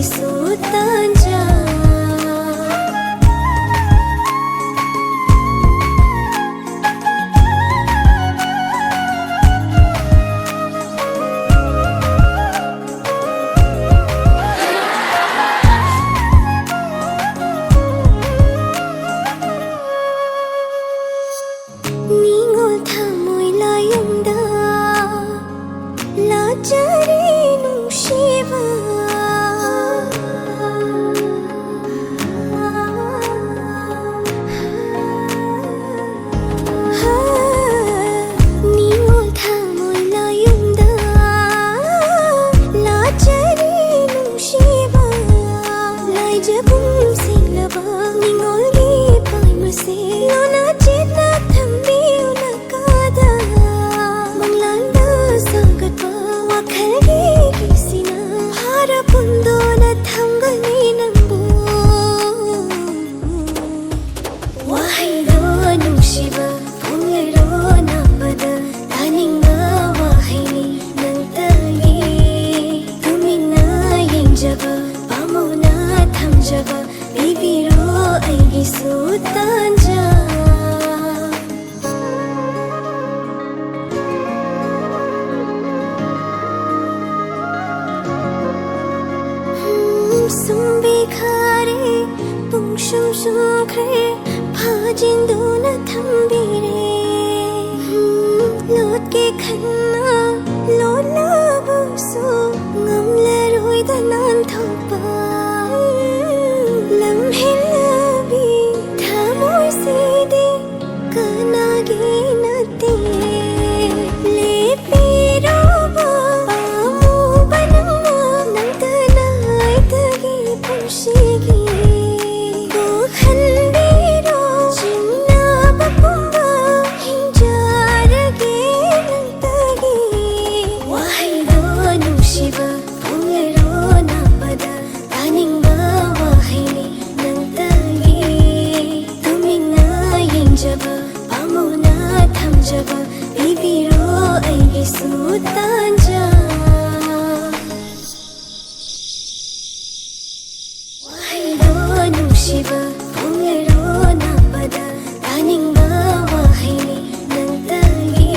ꯑꯩꯒꯤꯁꯨ ꯇꯥꯟꯖꯥ ꯅꯤꯡꯉꯣꯜ ꯊꯃꯣꯏ ꯂꯥꯌꯨꯝꯗ ꯂꯥꯠꯆꯔꯤ ꯅꯨꯡꯁꯤꯕ ꯅꯤꯡꯉꯣꯜ ꯊꯃꯣꯏ ꯂꯥꯌꯨꯝꯗ ꯂꯥꯠꯆꯔꯤ ꯅꯨꯡꯁꯤꯕ ꯂꯥꯏꯖꯕꯨꯝ ꯁꯦꯡꯂꯕ ꯅꯤꯡꯉꯣꯜꯒꯤ ꯄꯥꯏꯃꯁꯦ ꯂꯣꯟꯅ ꯆꯦꯠꯅ ꯊꯝꯕꯤꯌꯨ ꯅꯀꯥꯗ ꯃꯪꯂꯥꯟꯗ ꯁꯥꯒꯠꯄ ꯋꯥꯈꯜꯒꯤ ꯀꯤꯁꯤꯅ ꯐꯥꯔ ꯄꯨꯟꯗꯨꯅ ꯊꯝꯒꯅꯤ ꯅꯪꯕꯨ ꯋꯥꯍꯩꯗꯣ ꯅꯨꯡꯁꯤꯕ ꯄꯨꯡꯂꯩꯔꯣ ꯅꯥꯞꯄꯗ ꯇꯥꯅꯤꯡꯕ ꯋꯥꯍꯩꯅꯤ ꯅꯪꯇꯒꯤ ꯇꯨꯃꯤꯟꯅ ꯌꯦꯡꯖꯕ ꯄꯥꯝꯃꯨꯅ ꯊꯝꯖꯕ ꯄꯤꯕꯤꯔꯣ ꯑꯩꯒꯤꯁꯨ ꯇꯥꯟꯖꯥ ꯁꯨꯝꯕꯤꯈꯔꯦ ꯄꯨꯡꯁꯨꯝ ꯁꯨꯝꯈ꯭ꯔꯦ ꯐꯥꯖꯤꯟꯗꯨꯅ ꯊꯝꯕꯤꯔꯦ ꯂꯣꯠꯀꯦ ꯈꯟꯅ ꯂꯣꯠꯂꯕꯁꯨ ꯉꯝꯂꯔꯣꯏꯗ ꯅꯥꯟꯊꯣꯛꯄ ꯂꯝꯍꯦꯜꯂꯕꯤ ꯊꯃꯣꯏꯁꯤꯗꯤ ꯀꯅꯥꯒꯤ ꯅꯠꯇꯦ ꯂꯦꯞꯄꯤꯔꯣꯕ ꯄꯥꯝꯃꯨꯕ ꯅꯪꯅ ꯅꯪꯇꯅ ꯑꯩꯇꯒꯤ ꯄꯨꯟꯁꯤꯒꯤ ꯀꯣꯛꯍꯟꯕꯤꯔꯣ ꯆꯤꯡꯅꯕ ꯄꯨꯝꯕ ꯍꯤꯡꯖꯔꯒꯦ ꯅꯪꯇꯒꯤ ꯋꯥꯍꯩꯗꯣ ꯅꯨꯡꯁꯤꯕ ꯄꯨꯡꯂꯩꯔꯣ ꯅꯥꯞꯄꯗ ꯇꯥꯅꯤꯡꯕ ꯋꯥꯍꯩꯅꯤ ꯅꯪꯇꯒꯤ ꯇꯨꯃꯤꯟꯅ ꯌꯦꯡꯖꯕ ꯄꯥꯝꯃꯨꯅ ꯊꯝꯖꯕ ꯄꯤꯕꯤꯔꯣ ꯑꯩꯒꯤꯁꯨ ꯇꯥꯟꯖꯥ ꯋꯥꯍꯩꯗꯣ ꯅꯨꯡꯁꯤꯕ ꯄꯨꯡꯂꯩꯔꯣ ꯅꯥꯞꯄꯗ ꯇꯥꯅꯤꯡꯕ ꯋꯥꯍꯩꯅꯤ ꯅꯪꯇꯒꯤ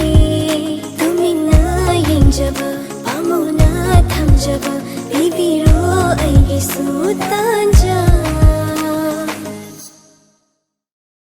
ꯇꯨꯃꯤꯟꯅ ꯌꯦꯡꯖꯕ ꯄꯥꯝꯃꯨꯅ ꯊꯝꯖꯕ ꯄꯤꯕꯤꯔꯣ ꯑꯩꯒꯤꯁꯨ ꯇꯥꯟꯖꯥ